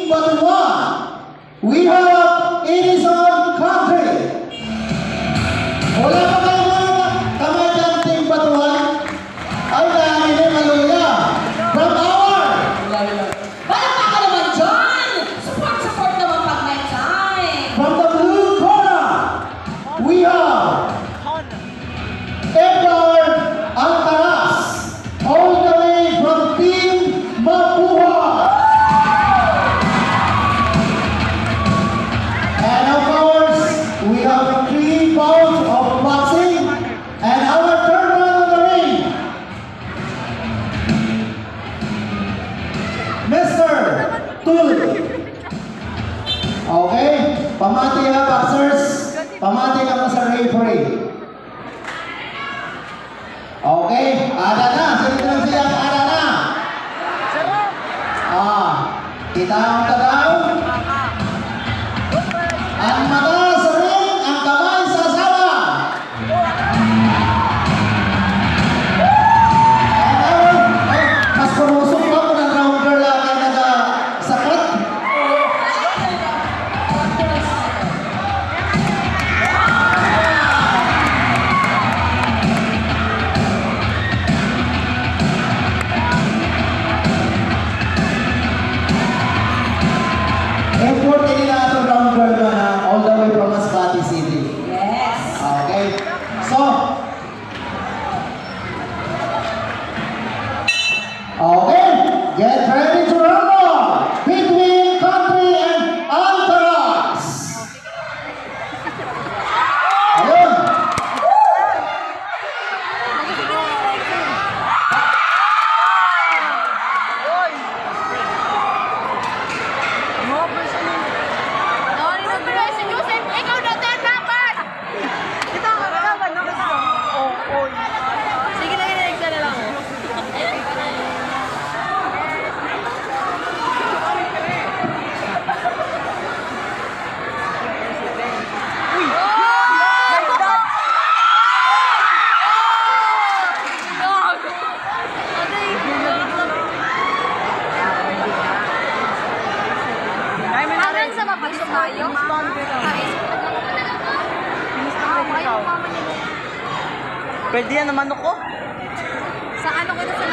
team but one. We have Edison Country. Wala pa kayo mga kamay dyan, team but one. Ay, dami din, maluya. From our Balak ka naman dyan! Support naman pag may time! from the blue corner, we have Edgar Alcaraz, all the way from Team Mabuhay. And of course, we have 3 bouts of boxing and our third man on the ring, Mr. Tul. Okay, pamati ha, boxers. Pamati naman sa referee. Okay, ada na. Sige lang siya, ada na. Kita ang tagaw. Ang mata sa ring, ang kamay sa sawa. Mas pumusok pa kung ang rounder lang ay nagasakot. Import din nila itong rounder na all the way from Masbate City. Yes! Okay. So, okay, get ready to rumble between Country and Alcaraz. Ayun. Sige na, inaig ka na lang. Hanggang sa mapagso tayo. Pwede yan naman ako. Sa ano kita sa